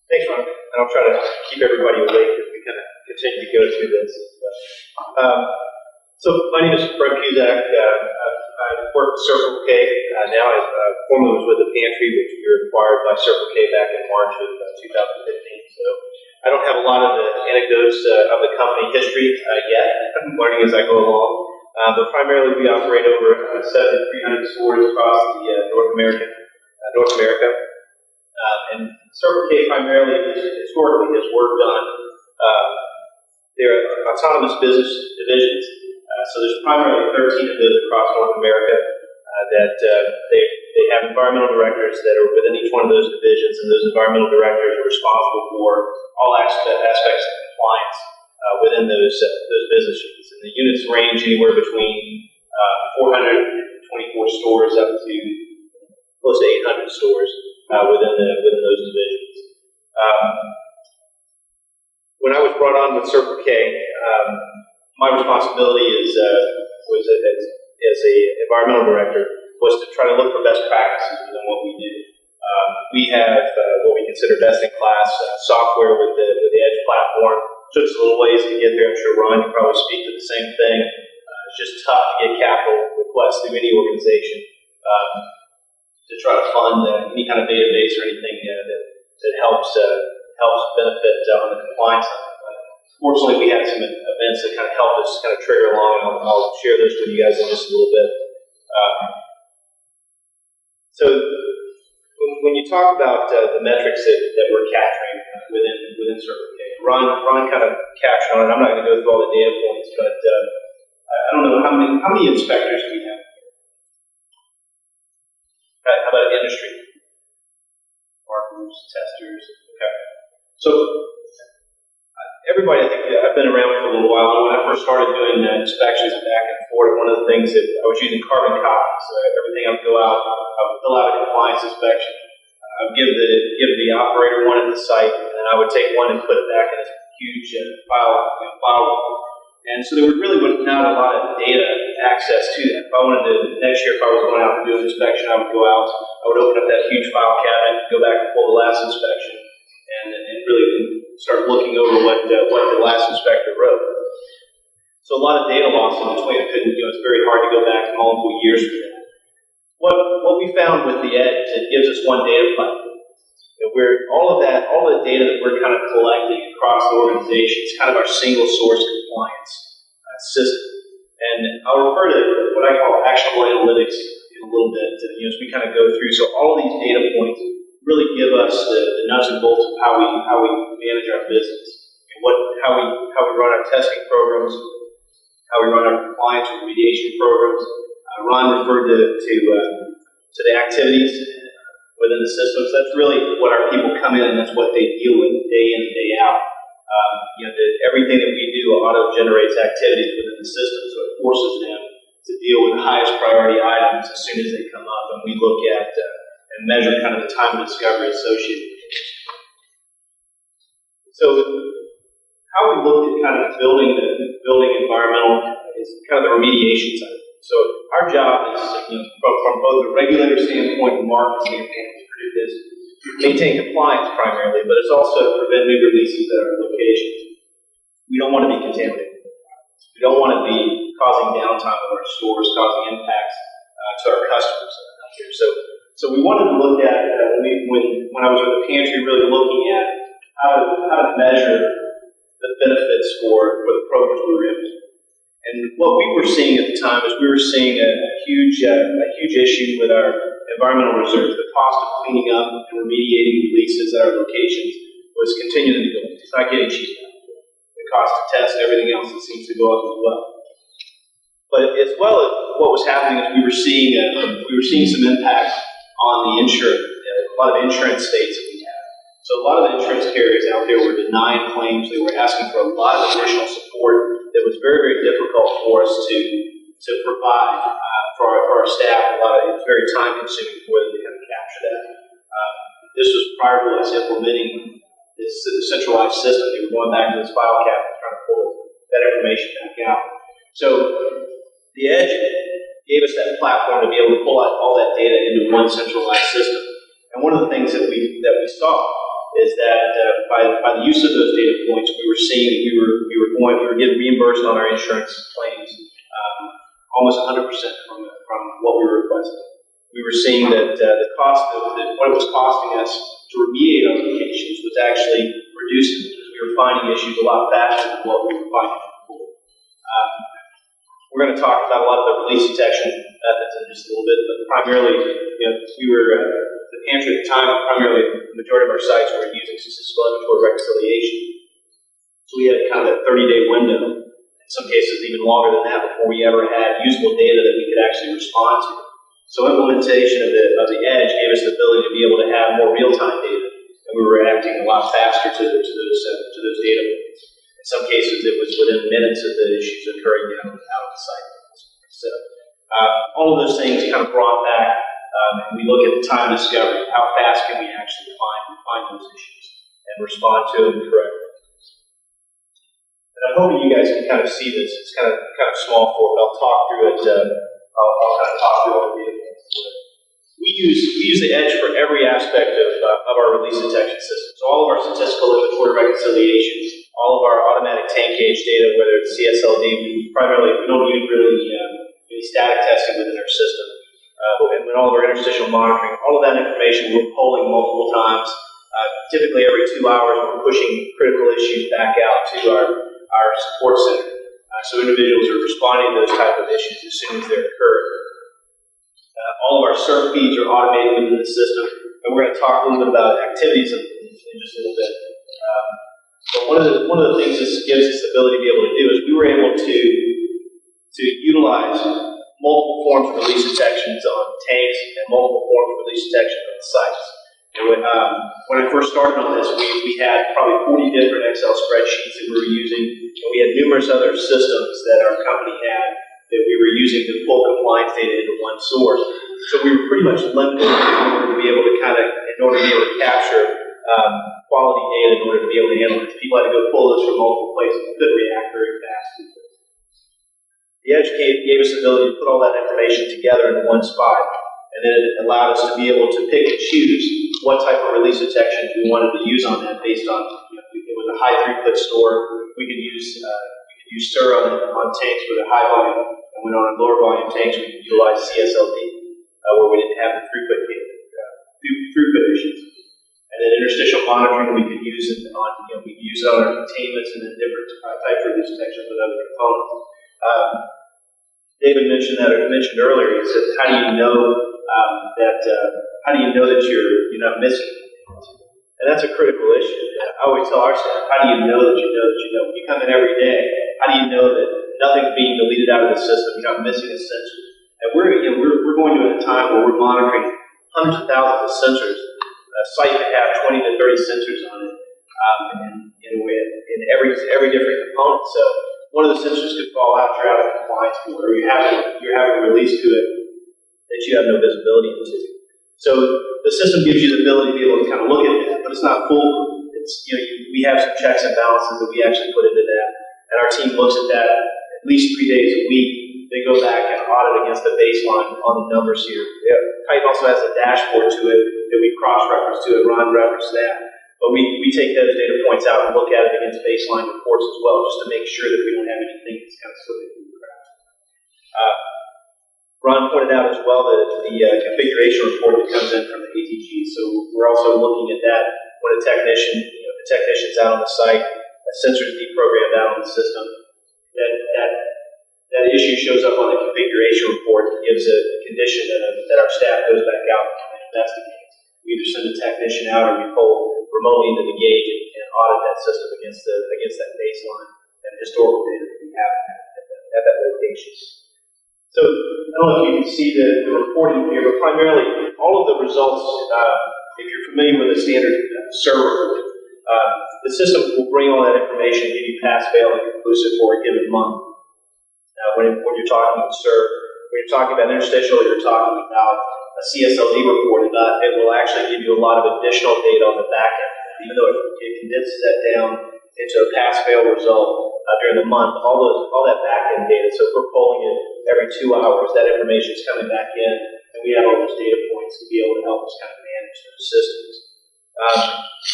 Thanks, Ron. And I'll try to keep everybody awake as we kind of continue to go through this. So my name is Brent Pulzak. I work with Circle K. Now I formerly was with the Pantry, which we were acquired by Circle K back in March of 2015. So I don't have a lot of the anecdotes of the company history yet. I'm learning as I go along. But primarily we operate over 7,300 stores across the North America. And Circle K primarily historically has worked on their autonomous business divisions. So there's primarily 13 of those across North America that they have environmental directors that are within each one of those divisions, and those environmental directors are responsible for all aspects of compliance within those business units. And the units range anywhere between 424 stores up to close to 800 stores within those divisions. When I was brought on with Circle K, my responsibility as a environmental director was to try to look for best practices within what we do. We have what we consider best-in-class software with the Edge platform. Took us a little ways to get there. I'm sure Ron can probably speak to the same thing. It's just tough to get capital requests through any organization to try to fund any kind of database or anything that helps benefit on the compliance side. Fortunately, we had some events that kind of helped us kind of trigger along, and I'll share those with you guys in just a little bit. So when you talk about the metrics that we're capturing within Circle K, Ron kind of captured on it. I'm not going to go through all the data points, but I don't know how many inspectors do we have? How about industry? Markers, testers. Okay. So everybody, I think I've been around for a little while. When I first started doing inspections back in Florida, one of the things that I was using carbon copies. So everything I would go out, I would fill out a compliance inspection. I would give the operator one at the site, and then I would take one and put it back in a huge file. And so there really was not a lot of data access to that. If I wanted to, next year, if I was going out to do an inspection, I would go out, I would open up that huge file cabinet, go back and pull the last inspection, and really start looking over what the last inspector wrote. So a lot of data loss in between. It's very hard to go back multiple years for that. What we found with the Edge is it gives us one data platform. All the data that we're kind of collecting across the organization is kind of our single source compliance system. And I'll refer to what I call actionable analytics in a little bit as we kind of go through. So all of these data points really give us the nuts and bolts of how we manage our business, and how we run our testing programs, how we run our compliance and remediation programs. Ron referred to the activities within the systems. That's really what our people come in, and that's what they deal with day in and day out. Everything that we do auto-generates activities within the system, so it forces them to deal with the highest priority items as soon as they come up, and we look at and measure kind of the time of discovery associated with it. So how we looked at kind of building environmental is kind of the remediation side. So our job is, from both a regulator standpoint and market standpoint, is maintain compliance primarily, but it's also to prevent new releases at our locations. We don't want to be contaminated. We don't want to be causing downtime of our stores, causing impacts to our customers out here. So we wanted to look at, when I was with the Pantry, really looking at how to measure the benefits for the programs we were implementing. And what we were seeing at the time is we were seeing a huge issue with our environmental reserves. The cost of cleaning up and remediating releases at our locations was continuing to go up. It's not getting cheaper. The cost to test and everything else seems to go up as well. But as well as what was happening is we were seeing some impact on the insurance, a lot of insurance states that we have. So a lot of the insurance carriers out there were denying claims. They were asking for a lot of additional support that was very, very difficult for us to provide for our staff. It was very time consuming for them to kind of capture that. This was prior to us implementing this centralized system. They were going back to this file cabinet trying to pull that information back out. So the Edge gave us that platform to be able to pull out all that data into one centralized system. And one of the things that we saw is that by the use of those data points, we were seeing that we were getting reimbursed on our insurance claims almost 100% from what we were requesting. We were seeing that the cost of what it was costing us to remediate our locations was actually reducing because we were finding issues a lot faster than what we were finding before. We're going to talk about a lot of the release detection methods in just a little bit, but primarily, we were the Pantry at the time. Primarily, the majority of our sites were using statistical inventory reconciliation. So we had kind of a 30-day window, in some cases even longer than that, before we ever had usable data that we could actually respond to. So implementation of the edge gave us the ability to be able to have more real-time data, and we were reacting a lot faster to those data points. In some cases, it was within minutes of the issues occurring out of the site. So all of those things kind of brought back, and we look at the time of discovery. How fast can we actually find those issues and respond to them correctly? And I'm hoping you guys can kind of see this. It's kind of small for it. I'll talk through it. I'll kind of talk through it. We use the edge for every aspect of our release detection system. So all of our statistical inventory reconciliations, all of our automatic tank gauge data, whether it's CSLD, we don't use really any static testing within our system. And with all of our interstitial monitoring, all of that information we're polling multiple times. Typically every 2 hours we're pushing critical issues back out to our support center. So individuals are responding to those type of issues as soon as they're occurring. All of our surf feeds are automated within the system, and we're going to talk a little bit about activities in just a little bit. But one of the things this gives us the ability to be able to do is we were able to utilize multiple forms of release detections on tanks and multiple forms of release detection on sites. And when I first started on this, we had probably 40 different Excel spreadsheets that we were using, and we had numerous other systems that our company had that we were using to pull compliance data into one source. So we were pretty much limited in order to be able to capture quality data in order to be able to analyze. People had to go pull this from multiple places. We couldn't react very fast. The edge gave us the ability to put all that information together in one spot, and then it allowed us to be able to pick and choose what type of release detection we wanted to use on that based on, if it was a high throughput store, we could use SIR on tanks with a high volume, and when on lower volume tanks, we could utilize CSLD, where we didn't have the throughput issues. And then interstitial monitoring, we could use it on, we could use it on our containments and then different types of release detections with other components. David mentioned earlier. He said, "How do you know that you're not missing anything?" And that's a critical issue. I always tell our staff, "How do you know that you know that you know?" You come in every day. How do you know that nothing's being deleted out of the system? You're not missing a sensor. And we're going to at a time where we're monitoring hundreds of thousands of sensors. A site that have 20 to 30 sensors on it, in every different component. So one of the sensors could fall out, you're out of compliance for, or you're having a release to it that you have no visibility into. So the system gives you the ability to be able to kind of look at that, but it's not foolproof. We have some checks and balances that we actually put into that, and our team looks at that at least 3 days a week. They go back and audit against the baseline on the numbers here. Titan also has a dashboard to it that we cross-reference to it. Ron referenced that. But we take those data points out and look at it against baseline reports as well, just to make sure that we don't have anything that's kind of slipping through the cracks. Ron pointed out as well that the configuration report that comes in from the ATG. So we're also looking at that when the technician's out on the site, a sensor's deprogrammed out on the system. That issue shows up on the configuration report that gives a condition that our staff goes back out and investigates. We either send a technician out or we pull remotely into the gauge and audit that system against that baseline and historical data that we have at that location. So I don't know if you can see the reporting here, but primarily all of the results, if you're familiar with a standard server, the system will bring all that information, give you pass, fail, and conclusive for a given month. When you're talking about SIR, when you're talking about interstitial, you're talking about a CSLD report, it will actually give you a lot of additional data on the back end. Even though it condenses that down into a pass-fail result during the month, all that back end data. So if we're pulling it every 2 hours, that information is coming back in, and we have all those data points to be able to help us kind of manage those systems.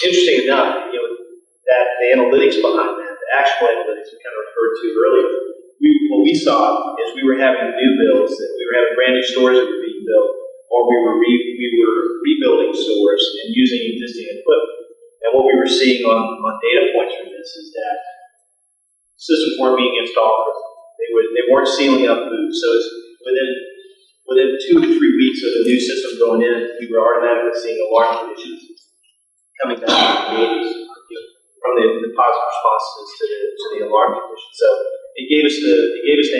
Interesting enough, that the analytics behind that, the actual analytics we kind of referred to earlier, what we saw is we were having new builds, that we were having brand new stores that were being built, or we were rebuilding stores and using existing equipment. And what we were seeing on data points from this is that systems weren't being installed. They weren't sealing up booths. So within 2 to 3 weeks of the new system going in, we were automatically seeing alarm conditions coming down from the positive responses to the alarm condition. So it gave us the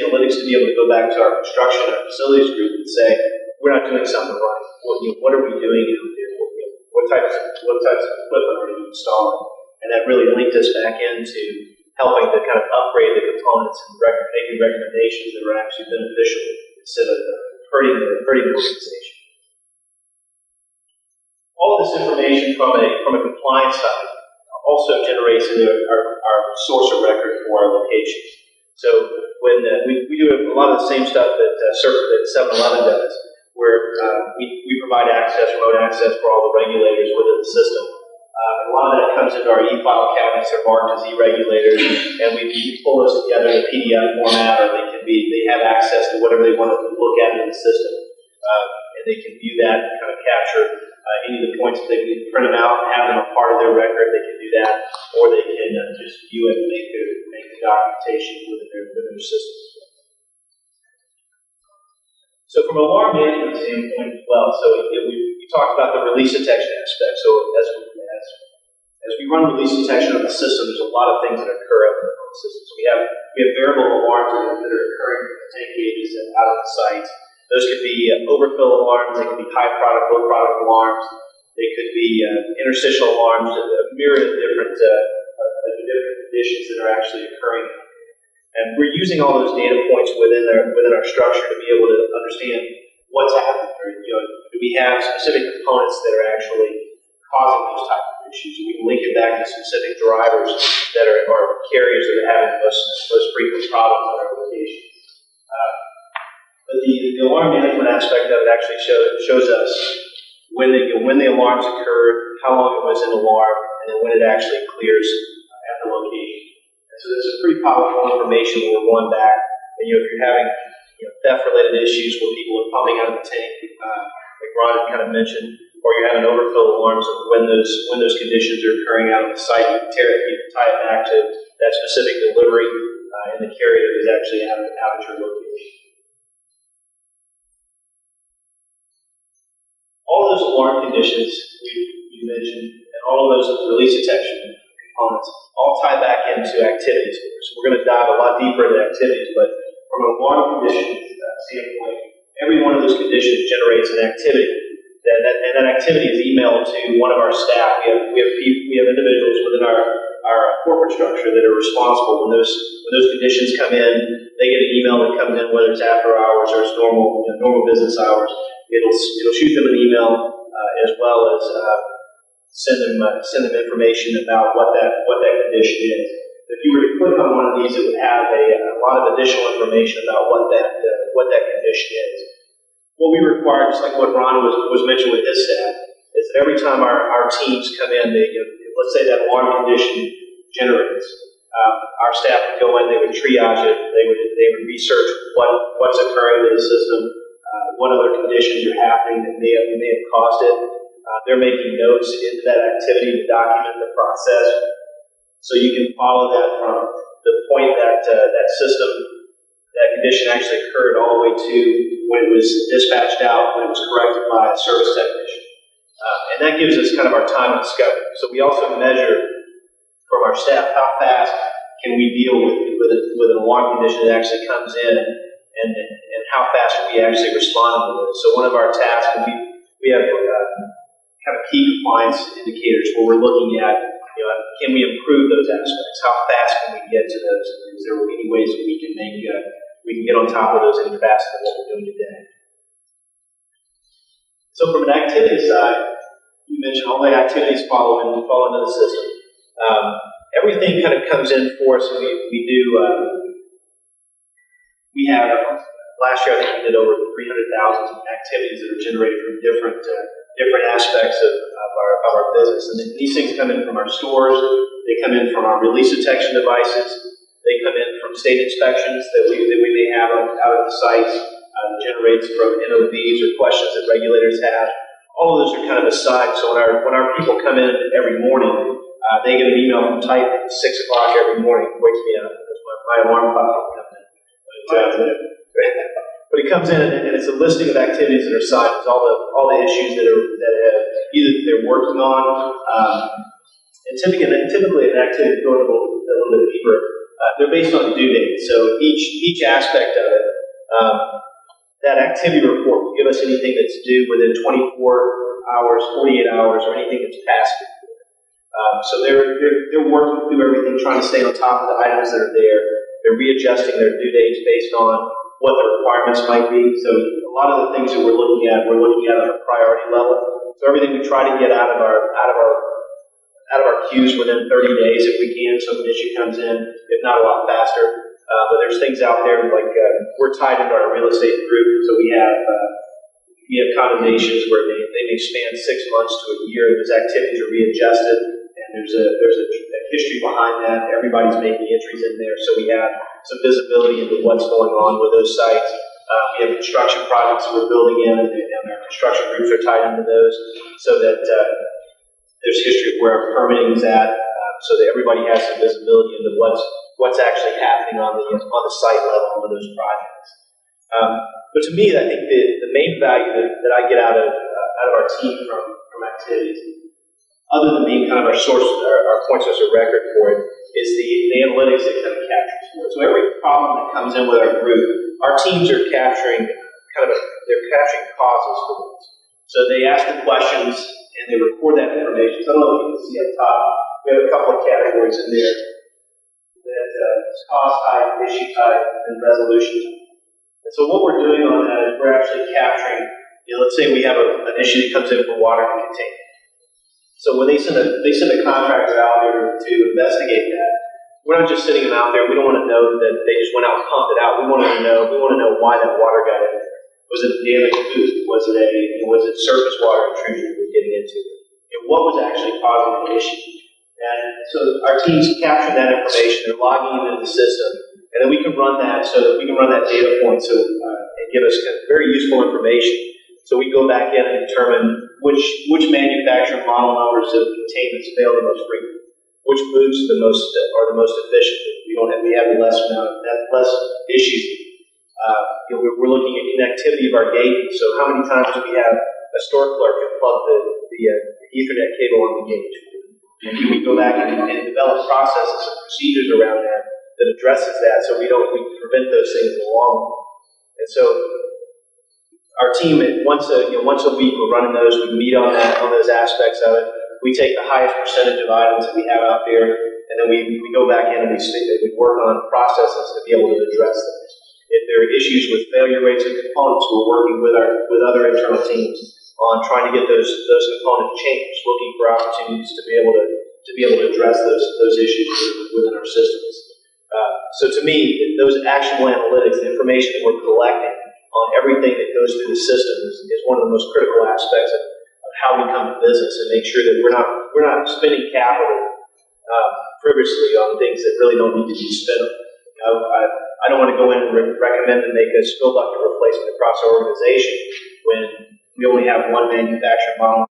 analytics to be able to go back to our construction and our facilities group and say, we're not doing something right. What are we doing out there? What types of equipment are you installing? And that really linked us back into helping to kind of upgrade the components and making recommendations that were actually beneficial instead of hurting the organization. All this information from a compliance side also generates into our source of record for our locations. So when we do a lot of the same stuff that 7-Eleven does, where we provide remote access for all the regulators within the system. And a lot of that comes into our e-file cabinets. They're marked as e-regulators, and we pull those together in a PDF format, or they have access to whatever they want to look at in the system, and they can view that and kind of capture any of the points that they can print them out and have them a part of their record. They can do that, or they can just view it and make the documentation within their system. So from an alarm management standpoint as well, so we talked about the release detection aspect. So as we run release detection on the system, there's a lot of things that occur out there on the system. So we have variable alarms that are occurring from the tank gauges and out of the site. Those could be overfill alarms. They could be high product, low product alarms. They could be interstitial alarms. A myriad of different conditions that are actually occurring. And we're using all those data points within our structure to be able to understand what's happening. Or, do we have specific components that are actually causing those type of issues? We can link it back to specific drivers that are, or carriers that are having the most frequent problems in our locations. But the alarm management aspect of it actually shows us when the alarms occurred, how long it was in alarm, and then when it actually clears at the location. So this is pretty powerful information when we're going back. And, if you're having theft-related issues where people are pumping out of the tank, like Ron had kind of mentioned, or you're having overfill alarms of when those conditions are occurring out on the site, you can tie it back to that specific delivery and the carrier that is actually out at your location. All those alarm conditions we mentioned, and all of those release detection components all tie back into activities. So we're going to dive a lot deeper into activities, but from an alarm condition standpoint, every one of those conditions generates an activity, and that activity is emailed to one of our staff. We have individuals within our corporate structure that are responsible when those conditions come in. They get an email that comes in, whether it's after hours or it's normal business hours. It'll shoot them an email as well as send them information about what that condition is. If you were to click on one of these, it would have a lot of additional information about what that condition is. What we require, just like what Ron was mentioning with his staff, is that every time our teams come in, let's say that alarm condition generates, our staff would go in, they would triage it, they would research what's occurring in the system, what other conditions are happening that may have caused it. They're making notes into that activity to document the process, so you can follow that from the point that that condition actually occurred all the way to when it was dispatched out, when it was corrected by a service technician. And that gives us kind of our time of discovery. So we also measure from our staff how fast can we deal with an alarm condition that actually comes in, and how fast can we actually respond to it. So one of our tasks, we have kind of key compliance indicators where we're looking at, can we improve those aspects? How fast can we get to those? Is there any ways that we can get on top of those any faster than what we're doing today? So from an activity side, you mentioned all the activities fall into the system. Everything kind of comes in for us, and we have, last year I think we did over 300,000 activities that are generated from different different aspects of our business. And these things come in from our stores, they come in from our release detection devices, they come in from state inspections that we may have out at the sites, generates from NOVs or questions that regulators have. All of those are kind of aside. So when our people come in every morning, they get an email from Type at 6 o'clock every morning. It wakes me up because my alarm clock will come in. But it comes in and it's a listing of activities that are signed. It's all the issues that have either they're working on, and typically an activity going a little bit deeper. They're based on a due date. So each aspect of it, that activity report will give us anything that's due within 24 hours, 48 hours, or anything that's past it. So they're working through everything, trying to stay on top of the items that are there. They're readjusting their due dates based on what the requirements might be. So a lot of the things that we're looking at on a priority level. So everything we try to get out of our queues within 30 days if we can. So if an issue comes in, if not a lot faster. But there's things out there like we're tied into our real estate group, so we have condemnations where they may span 6 months to a year. Those activities are readjusted, and there's a history behind that. Everybody's making entries in there, so we have some visibility into what's going on with those sites. We have construction projects that we're building in, and our construction groups are tied into those, so that there's history of where our permitting is at, so that everybody has some visibility into what's actually happening on the site level with those projects. But to me, I think the main value that I get out of our team from activities, other than being kind of our source, our point source of record for it, is the analytics that kind of captures for it. So every problem that comes in with our group, our teams are capturing they're capturing causes for this. So they ask the questions and they record that information. So I don't know if you can see up top. We have a couple of categories in there. That's cause type, issue type, and resolution type. And so what we're doing on that is we're actually capturing, let's say we have an issue that comes in for water containment. So when they send a contractor out there to investigate that, we're not just sitting them out there. We don't want to know that they just went out and pumped it out. We want to know why that water got in there. Was it a damaged tooth? Was it surface water intrusion we were getting into? And what was actually causing the issue? And so our teams capture that information, they're logging it into the system, and then we can run that data point and give us kind of very useful information. So we go back in and determine which manufacturer model numbers of containments fail the most frequently, which moves are the most efficient. We have less issues. We're looking at connectivity of our gauge. So how many times do we have a store clerk and plug the Ethernet cable on the gauge? And we go back and develop processes and procedures around that addresses that, so we prevent those things in the long run. And so our team, once a week, we're running those. We meet on those aspects of it. We take the highest percentage of items that we have out there, and then we go back in and we work on processes to be able to address those. If there are issues with failure rates of components, we're working with other internal teams on trying to get those components changed, looking for opportunities to be able to address those issues within our systems. So to me, those actionable analytics, the information that we're collecting on everything that goes through the system is one of the most critical aspects of how we come to business and make sure that we're not spending capital frivolously on things that really don't need to be spent. I don't want to go in and recommend to make a spill bucket replacement across our organization when we only have one manufacturer model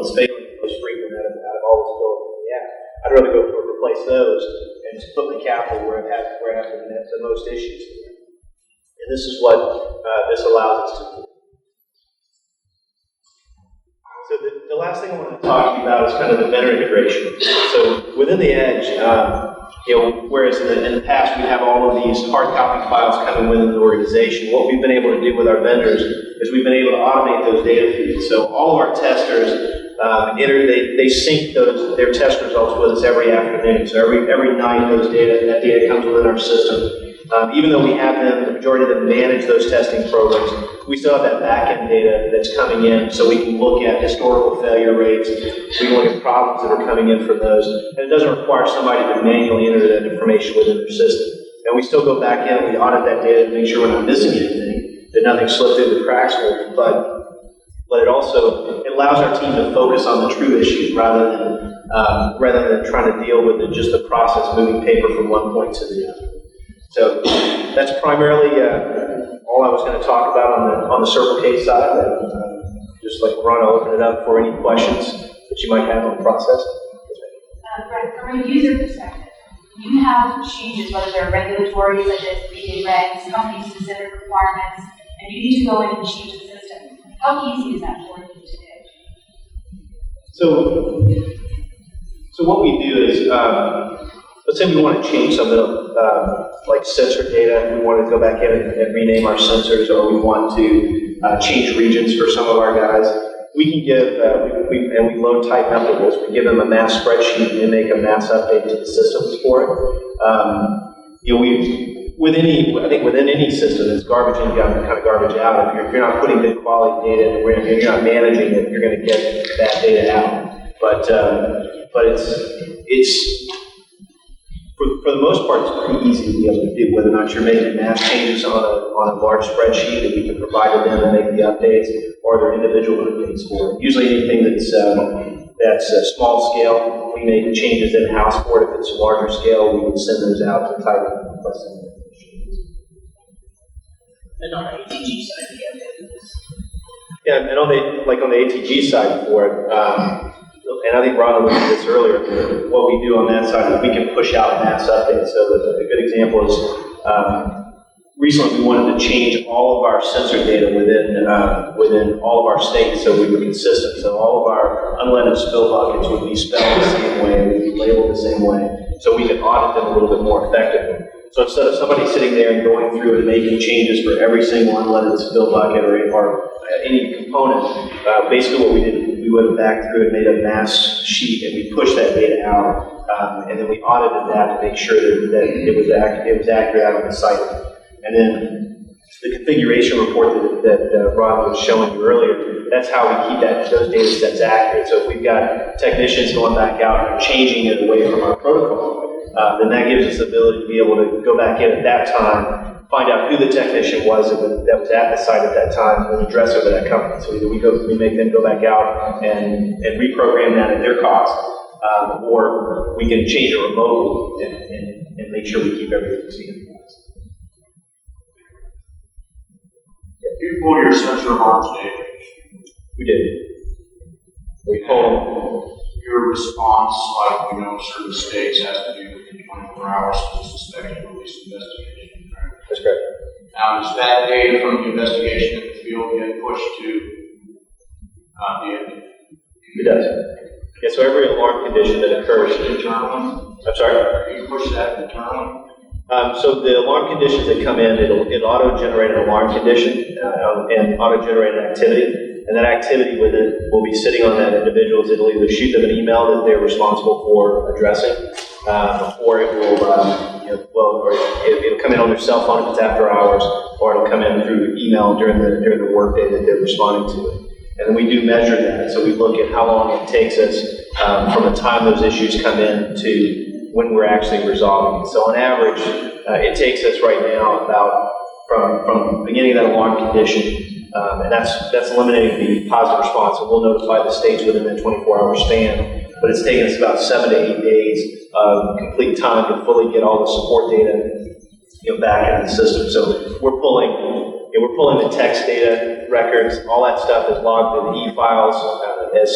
that's failing most frequent out of all the spill buckets we have. I'd rather go replace those and just put the capital where I have the most issues. And this is what this allows us to do. So the last thing I want to talk to you about is kind of the vendor integration. So within the Edge, whereas in the past we have all of these hard copy files coming within the organization, what we've been able to do with our vendors is we've been able to automate those data feeds. So all of our testers they sync their test results with us every afternoon. So every night that data comes within our system. Even though we have the majority of them manage those testing programs, we still have that back-end data that's coming in, so we can look at historical failure rates, we can look at problems that are coming in from those, and it doesn't require somebody to manually enter that information within their system. And we still go back in and we audit that data to make sure we're not missing anything, that nothing slipped through the cracks. But but it also allows our team to focus on the true issues rather than trying to deal with just the process moving paper from one point to the other. So that's primarily all I was going to talk about on the Circle K side. Just like Ron, I'll open it up for any questions that you might have on the process. Brent, from a user perspective, you have changes, whether they're regulatory, such as VA regs, company-specific requirements, and you need to go in and change the system. How easy is that for you today? So what we do is, let's say we want to change something like sensor data. We want to go back in and rename our sensors, or we want to change regions for some of our guys. We can give, and we load type updates. We give them a mass spreadsheet and make a mass update to the systems for it. Within any system, it's garbage in, kind of garbage out. If you're not putting good quality data in, and you're not managing it, you're going to get bad data out. But it's for the most part, it's pretty easy to be able to do, whether or not you're making mass changes on a large spreadsheet that we can provide to them and make the updates, or their individual updates for it. Usually anything that's small scale, we make the changes in-house for it. If it's a larger scale, we can send those out to type and request them. And on the ATG side, yeah, and on the ATG side for it, and I think Ron alluded to this earlier, what we do on that side is we can push out mass updates. So a good example is recently we wanted to change all of our sensor data within all of our states so we were consistent. So all of our unleaded spill buckets would be spelled the same way, would be labeled the same way, so we could audit them a little bit more effectively. So instead of somebody sitting there and going through and making changes for every single unleaded spill bucket or any component, basically what we did, we went back through and made a mass sheet and we pushed that data out, and then we audited that to make sure that it was accurate out on the site. And then the configuration report that Ron was showing you earlier, that's how we keep those data sets accurate. So if we've got technicians going back out and they're changing it away from our protocol, then that gives us the ability to be able to go back in at that time, find out who the technician was that was at the site at that time, and address over that company. So either we make them go back out and reprogram that at their cost, or we can change it remotely and make sure we keep everything synchronized. You pull your sensor alarms data. We did. We pull your response, like we know certain states, has to be within 24 hours of the suspected police investigation. Right? That's correct. Now, does that data from the investigation in the field get pushed to the end? It does. Yeah, so every alarm condition that occurs internally. I'm sorry? You push that internally? So the alarm conditions that come in, it'll auto-generate an alarm condition and auto-generate an activity. And that activity with it will be sitting on that individual. It'll either shoot them an email that they're responsible for addressing, or it will, it'll come in on their cell phone if it's after hours, or it'll come in through email during the workday that they're responding to it. And then we do measure that. So we look at how long it takes us from the time those issues come in to when we're actually resolving it. So on average, it takes us right now about from the beginning of that alarm condition. And that's eliminating the positive response, and we'll notify the states within that 24-hour span. But it's taken us about 7 to 8 days of complete time to fully get all the support data, back into the system. So we're pulling the text data records. All that stuff is logged in e-files as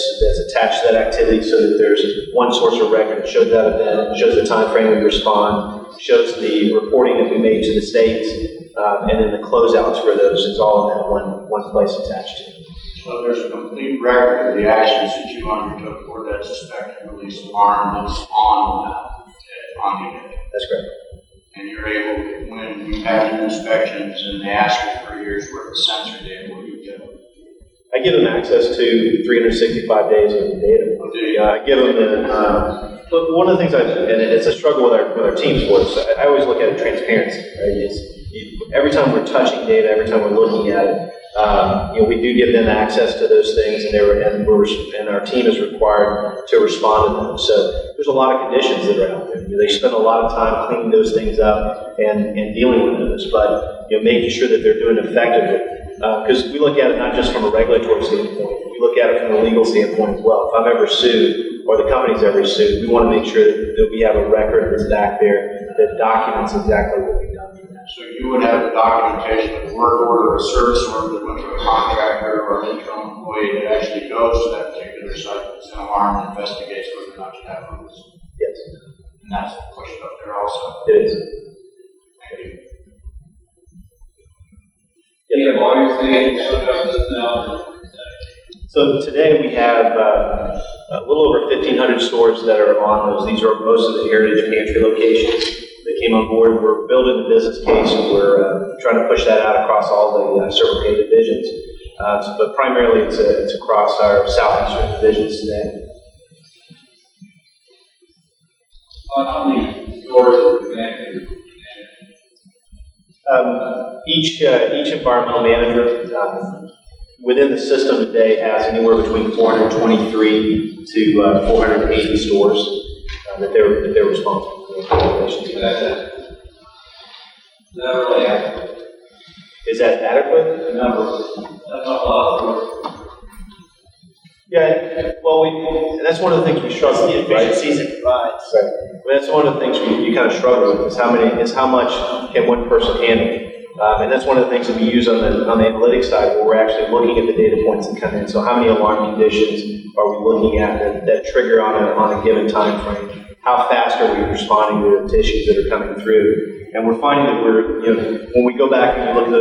attached to that activity, so that there's one source of record that shows that event, shows the time frame we respond, shows the reporting that we made to the states. And then the closeouts for those is all in that one place attached to it. So there's a complete record of the actions that you undertook for that suspected release alarm that's on the event. That's correct. And you're able, when you have your inspections and they ask you for a year's worth of sensor data, what do you give them? I give them access to 365 days of data. I give them look, one of the things and it's a struggle with our team sports. I always look at transparency. Right? Every time we're touching data, every time we're looking at it, We do give them access to those things, and our team is required to respond to them. So there's a lot of conditions that are out there. They spend a lot of time cleaning those things up and dealing with those, but making sure that they're doing it effectively. Because we look at it not just from a regulatory standpoint, we look at it from a legal standpoint as well. If I'm ever sued, or the company's ever sued, we want to make sure that we have a record that's back there that documents exactly what we've done. So you would have a documentation of a work order or a service order that went to a contractor or an internal employee that actually goes to that particular site, that's an alarm, and investigates whether or not you have rules. Yes. And that's pushed up there also. It is. Thank you. Yeah, while you're saying now. So today we have a little over 1,500 stores that are on those. These are most of the Heritage Pantry locations. They came on board. We're building the business case, and we're trying to push that out across all the Circle K divisions. But primarily, it's across our southeastern divisions today. How many stores are connected? Each environmental manager within the system today has anywhere between 423 to 480 stores that they're responsible for. Is that adequate? That's a lot. Yeah. Well, that's one of the things we struggle with, right? Efficiencies it provides. Right. Well, that's one of the things you kind of struggle with is how much can one person handle. And that's one of the things that we use on the analytics side, where we're actually looking at the data points that come in. So how many alarm conditions are we looking at that trigger on a given time frame? How fast are we responding to the issues that are coming through? And we're finding that when we go back and look at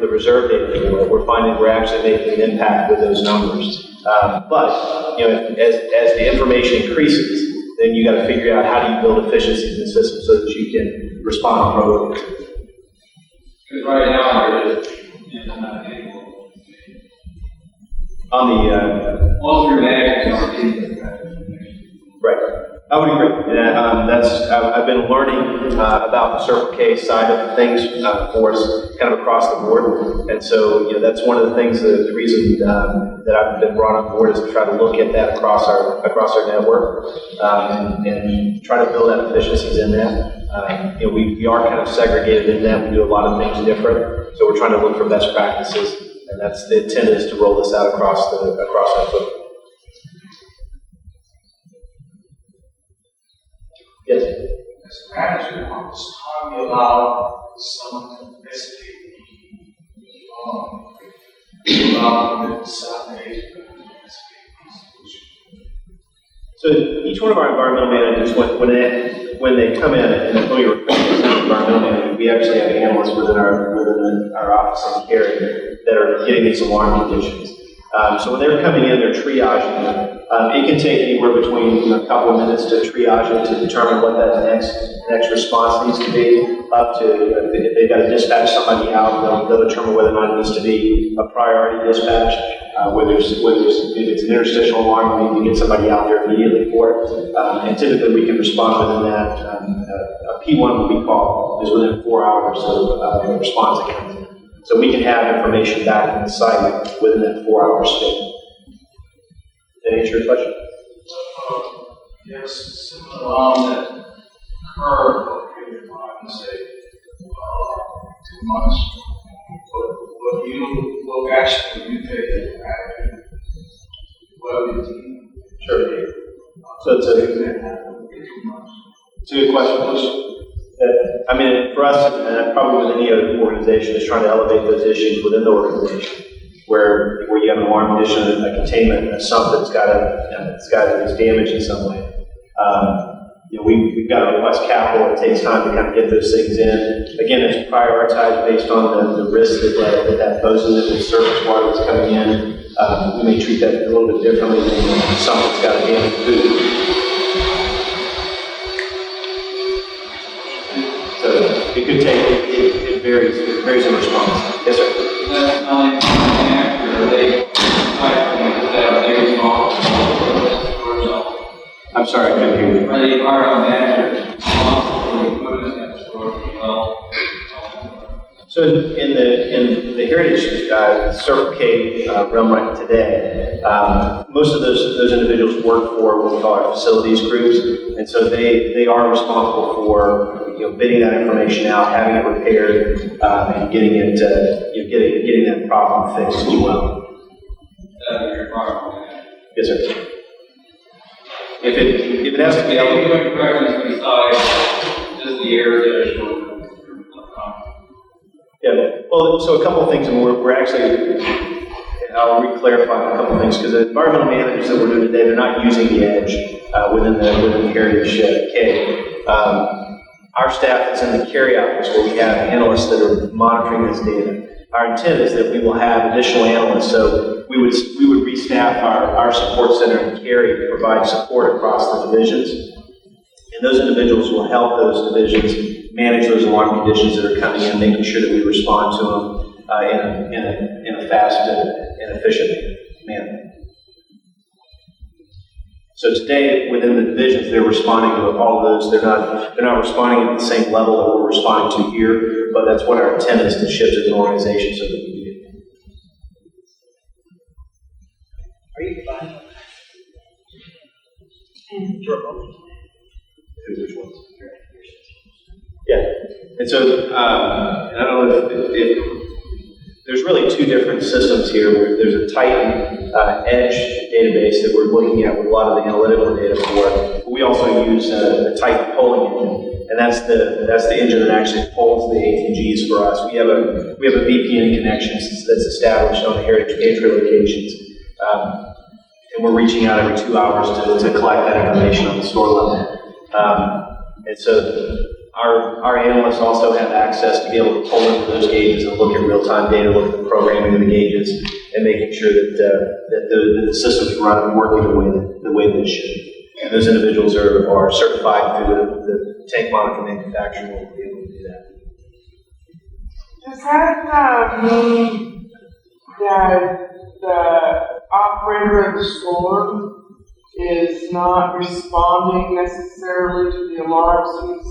the reserve data, we're finding we're actually making an impact with those numbers. But as the information increases, then you got to figure out how do you build efficiencies in the system so that you can respond appropriately. Because right now, On the most of your managers are right, I would agree. I've been learning about the Circle K side of things for us, kind of across the board, and so that's one of the things. The reason that I've been brought on board is to try to look at that across our network and try to build out efficiencies in that. We are kind of segregated in that. We do a lot of things different, so we're trying to look for best practices, and that's the intent is to roll this out across our footprint. Yes. As a manager, how do you allow someone to investigate the salaries? So each one of our environmental managers, when they come in and when we report to the environmental manager, we actually have analysts within our office in Cary that are getting these alarm conditions. So when they're coming in, they're triaging. It can take anywhere between a couple of minutes to triage it to determine what that next response needs to be. Up to if they've got to dispatch somebody out, they'll determine whether or not it needs to be a priority dispatch. If it's an interstitial alarm, we need to get somebody out there immediately for it. And typically we can respond within that. A P1, what we call, is within 4 hours of response again. So we can have information back in the site within that 4-hour span. Did that answer your question? There's similar alarm that occurred for a period of time, say 2 months. What action will you take after your team? Sure. So it's a good question. I mean, for us, and probably with any other organization, is trying to elevate those issues within the organization, where you have an alarm condition, a containment, a sump that's it's damaged in some way. We've got to request capital. It takes time to kind of get those things in. Again, it's prioritized based on the risk that poses. If it's surface water that's coming in, we may treat that a little bit differently than something that's got a damaged food. So it could take, it varies in response. Yes, sir? I'm sorry, I couldn't hear you. Are the environmental managers responsible for the equipment at the store as well? So in the heritage Circle K realm right today, most of those individuals work for what we call our facilities groups, and so they are responsible for bidding that information out, having it repaired, and getting it getting that problem fixed as well. Yes, sir. If it has to be Any questions besides just the air yeah, well, so a couple of things, and we're actually, I'll re-clarify a couple of things, because the environmental managers that we're doing today, they're not using the edge within the Heritage K. Our staff is in the carry-out office where we have analysts that are monitoring this data. Our intent is that we will have additional analysts, so we would restaff our support center in carry to provide support across the divisions, and those individuals will help those divisions manage those alarm conditions that are coming in, making sure that we respond to them in a fast and efficient manner. So today, within the divisions, they're responding to all of those. They're not responding at the same level that we're responding to here, but that's what our intent is to shift as an organization so that we do. Are you fine? Which ones? Yeah, and so and I don't know if there's really two different systems here. There's a Titan Edge database that we're looking at with a lot of the analytical data for. But we also use a Titan polling engine, and that's the engine that actually polls the ATGs for us. We have a VPN connection that's established on the Heritage Pantry locations, and we're reaching out every 2 hours to collect that information on the store level, and so. Our analysts also have access to be able to pull into those gauges and look at real-time data, look at the programming of the gauges, and making sure that the system's running, working the way that it should. And those individuals are certified through the tank monitor manufacturer will be able to do that. Does that mean that the operator of the store is not responding necessarily to the alarms?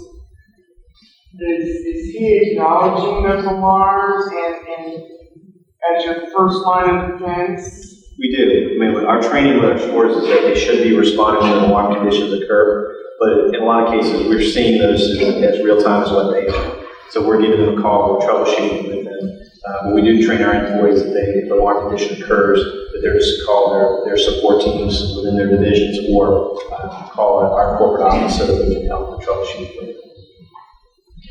Is he acknowledging those alarms and as your first line of defense? We do. I mean, our training with our stores is that they should be responding when alarm conditions occur, but in a lot of cases, we're seeing those as real time as what they are. So we're giving them a call, we're troubleshooting with them. But we do train our employees that if an alarm condition occurs, that they're just to call their support teams within their divisions or call our corporate office so that we can help them troubleshoot with them.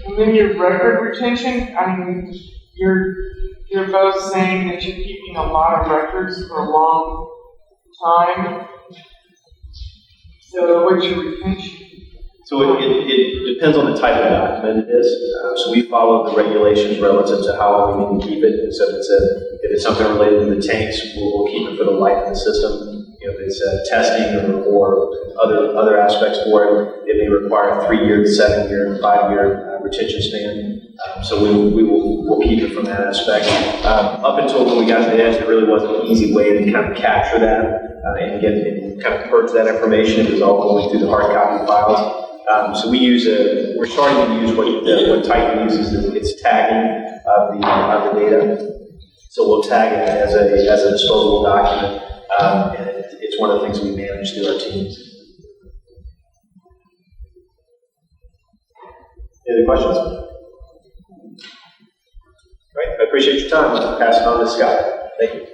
And then your record retention, I mean, you're both saying that you're keeping a lot of records for a long time. So what's your retention? So it depends on the type of document it is. So we follow the regulations relative to how long we need to keep it. So if it's something related to the tanks, we'll keep it for the life of the system. If it's testing or other aspects for it, it may require a 3-year, 7-year, 5-year retention span. So we'll keep it from that aspect. Up until when we got to the edge, there really wasn't an easy way to kind of capture that and kind of purge that information. It was all going through the hard copy files. So we're starting to use what Titan uses. It's tagging of the data. So we'll tag it as a disposable document, and it's one of the things we manage through our teams. Any questions? Right. I appreciate your time. I'll pass it on to Scott. Thank you.